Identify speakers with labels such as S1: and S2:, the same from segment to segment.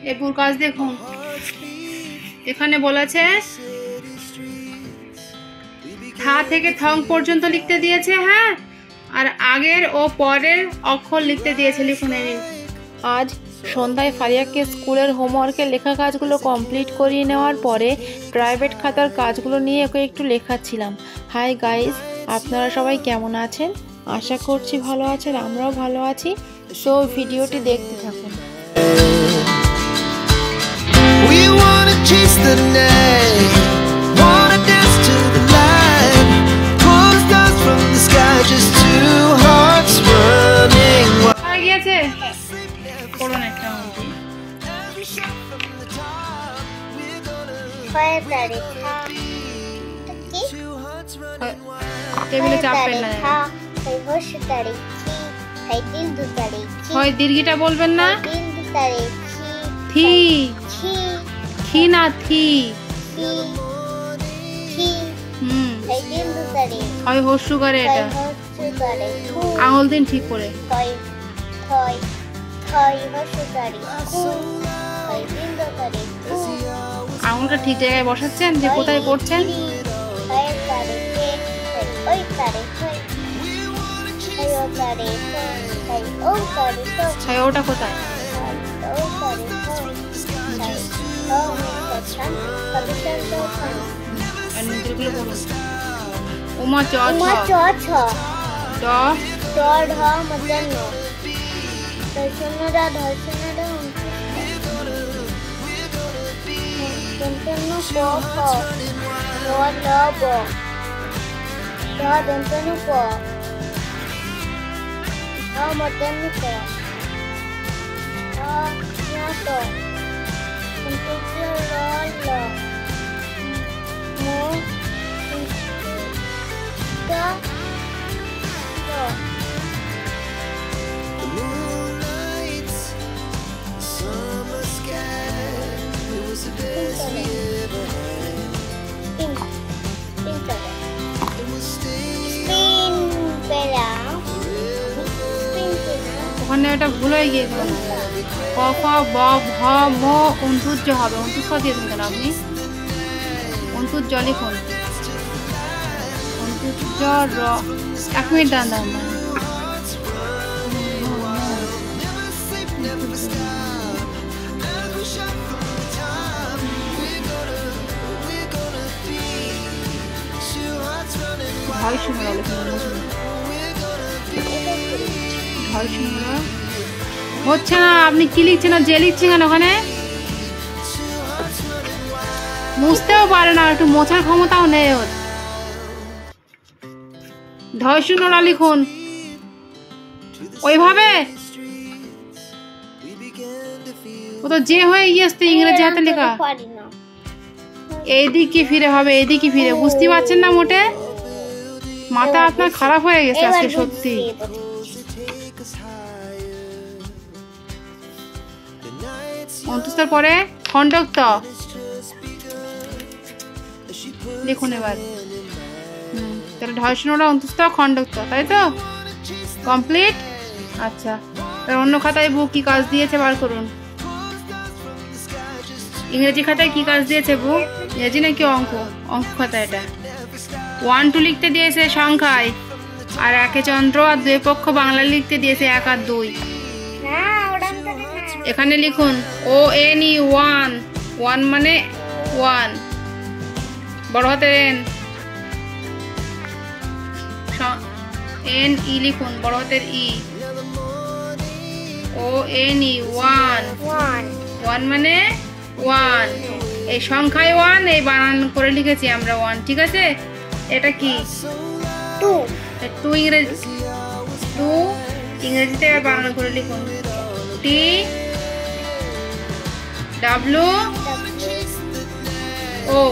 S1: এপুর কাজ দেখুন, এখানে বলেছে থা থেকে থং পর্যন্ত লিখতে দিয়েছে। হ্যাঁ, আর আগের ও পরের অক্ষর লিখতে দিয়েছে। লিখুন এই। আজ সন্ধ্যায় ফারিয়াকে স্কুলের হোমওয়ার্কের লেখা কাজগুলো কমপ্লিট করিয়ে নেওয়ার পরে প্রাইভেট খাতার কাজগুলো নিয়ে ওকে একটু লেখাচ্ছিলাম। হাই গাইজ, আপনারা সবাই কেমন আছেন? আশা করছি ভালো আছেন, আমরাও ভালো আছি। তো ভিডিওটি দেখতে থাকুন। গিয়েছে করুন একটা টেবিলে চাপবেন না। হয় দীর্ঘিটা বলবেন না, থি থি না থি। হয় হস্যু করে, এটা আঙুল দিন ঠিক করে। আঙুলটা ঠিক জায়গায় বসাচ্ছেন, যে কোথায় করছেন। ওটা কোথায়? উমা চ ছ ড ড ঢ মধ্যাহ্ন দর্শনরা দর্শনরা দন্তন্য প খ ল ল ব ড দন্তন্য প ঢ মধ্যাহ্ন প ঢ ঞ ত দন্তন্য ল ল ম দ দ। ওখানে ওটা ভুল হয়ে গিয়েছিল। ক খ ব ভ ম অন্তুজ হবে। অন্তুজ দিয়ে দেন কেন আপনি? অন্তুজ লিখুন। অন্তুজ র। 1 মিনিট দান দান। হচ্ছে না, আপনি কি লিখছেন? যে লিখছেন কেন ওখানে? মুছতেও পারে না, একটু মোছার ক্ষমতাও নেই ওর। ধয় শূন্যরা লিখুন ওইভাবে। ও তো যে হয়ে গিয়েছে ইংরেজি হাতে লেখা। এইদিকে ফিরে হবে, এইদিকে ফিরে। বুঝতে পারছেন না মোটে? মাথা আপনার খারাপ হয়ে গেছে আজকে সত্যি। অন্তস্তর পরে খণ্ডক্ত লিখুন এবার। তাহলে ঢয়শূন্যটা অন্তস্থ খণ্ডক্ত, তাই তো? কমপ্লিট। আচ্ছা, তার অন্য খাতায় বুক কি কাজ দিয়েছে বার করুন। ইংরেজি খাতায় কি কাজ দিয়েছে বুক? ইংরেজি নাকি অঙ্ক? অঙ্ক খাতা এটা। 1 2 লিখতে দিয়েছে সংখ্যায়, আর একে চন্দ্র আর 2 পক্ষ বাংলা লিখতে দিয়েছে 1 আর 2। এখানে লিখুন ONE 1। 1 মানে 1, বড় হাতের N। NE লিখুন, বড় হাতের E। ONE 1। 1 মানে 1। এই সংখ্যায় 1, এই বানান করে লিখেছি আমরা 1। ঠিক আছে? এটা কি? 2। 2 ইংরেজি 2 ইংরেজিতে বানান করে লিখুন। T W O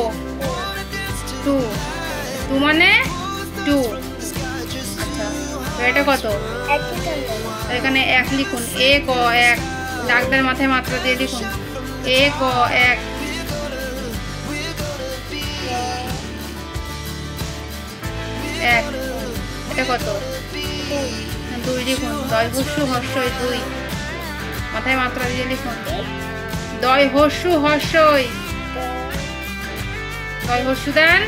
S1: 2। 2 মানে 2। আচ্ছা, তো এটা কত? এখানে 1 লিখুন। 1 ক 1 ডাকদার মাথায় মাত্রা দিয়ে লিখুন। 1 ক 1 1। এটা কত? 2 লিখুন। 10 হস্য 2 মাথায় মাত্রা দিয়ে লিখুন। দয় হস্যু হর্ষই, দয় হস্যু দেন,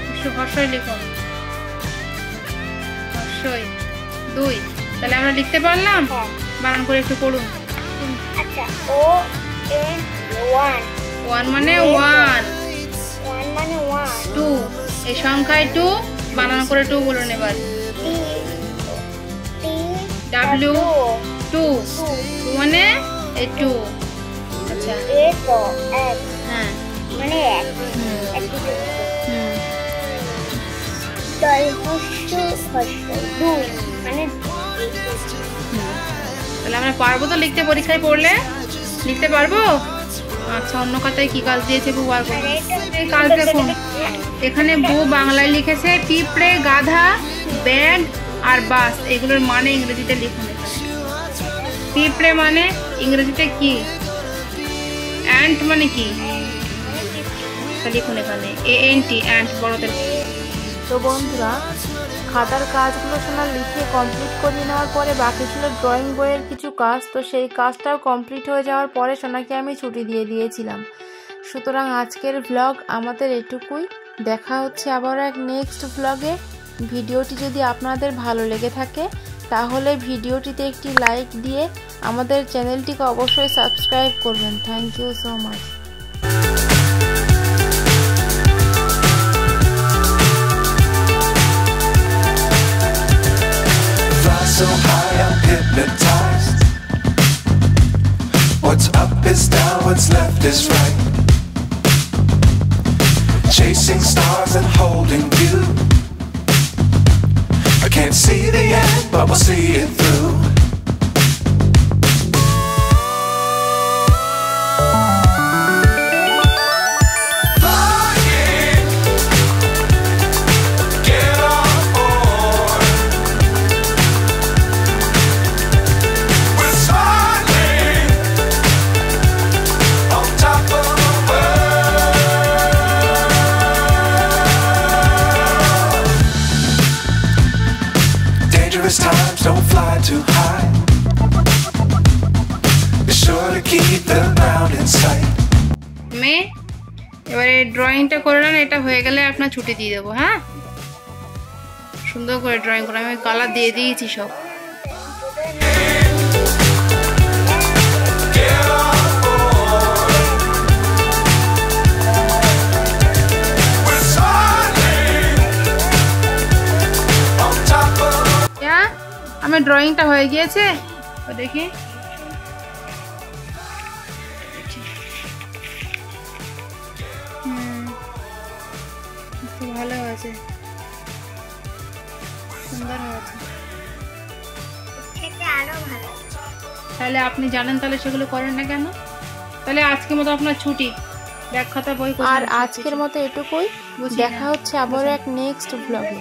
S1: হস্যু হর্ষই লিখুন, হর্ষই 2। তাহলে আমরা লিখতে পারলাম? বানান করে একটু পড়ুন।
S2: আচ্ছা, ও এন 1,
S1: 1 মানে 1,
S2: 1 মানে 1,
S1: 2 এই সংখ্যায় 2 বানান করে 2 বলুন এবার।
S2: টি
S1: W 2 মানে এই 2। আচ্ছা
S2: এ তো 1
S1: হ্যাঁ
S2: মানে 1, দয় হস্যু হর্ষই 2 মানে 2।
S1: তাহলে আমরা পারবো তো লিখতে? পরীক্ষায় পড়লে লিখতে পারবো? আচ্ছা, অন্য খাতায় কি কাজ দিয়েছে বউ বার করুন। এই কাজ দেখুন, এখানে বউ বাংলায় লিখেছে পিঁপড়ে, গাধা, ব্যাগ আর বাস, এগুলোর মানে ইংরেজিতে লিখুন। পিঁপড়ে মানে ইংরেজিতে কি? অ্যান্ট মানে কি? লিখুন এখানে ANT, অ্যান্ট বড়দের।
S3: তো বন্ধুরা, খাতার কাজগুলো সোনা লিখে কমপ্লিট করে নেওয়ার পরে বাকি ছিল ড্রয়িং বইয়ের কিছু কাজ। তো সেই কাজটাও কমপ্লিট হয়ে যাওয়ার পরে সোনাকে আমি ছুটি দিয়ে দিয়েছিলাম। সুতরাং আজকের ভ্লগ আমাদের এটুকুই। দেখা হচ্ছে আবার এক নেক্সট ভ্লগে। ভিডিওটি যদি আপনাদের ভালো লেগে থাকে তাহলে ভিডিওটিতে একটি লাইক দিয়ে আমাদের চ্যানেলটিকে অবশ্যই সাবস্ক্রাইব করবেন। Thank you so much.
S4: So high, I'm hypnotized. What's up is down, what's left is right. Chasing stars and holding you. I can't see the end, but we'll see it through. Times don't fly too high. Be sure to keep the ground in sight.
S1: এবারে ড্রয়িংটা করে নেন, এটা হয়ে গেলে আপনার ছুটি দিয়ে দেবো। হ্যাঁ, সুন্দর করে ড্রয়িং করে আমি কালার দিয়ে দিয়েছি সব। আমার ড্রয়িংটা হয়ে গিয়েছে, দেখি ভালো হয়েছে, সুন্দর হয়েছে। তাহলে আপনি জানেন, তাহলে সেগুলো করেন না কেন? তাহলে আজকের মতো আপনার ছুটি, ব্যাগ খাতা বই।
S3: আর আজকের মতো এটুকুই। দেখা হচ্ছে আবার এক নেক্সট ব্লগে।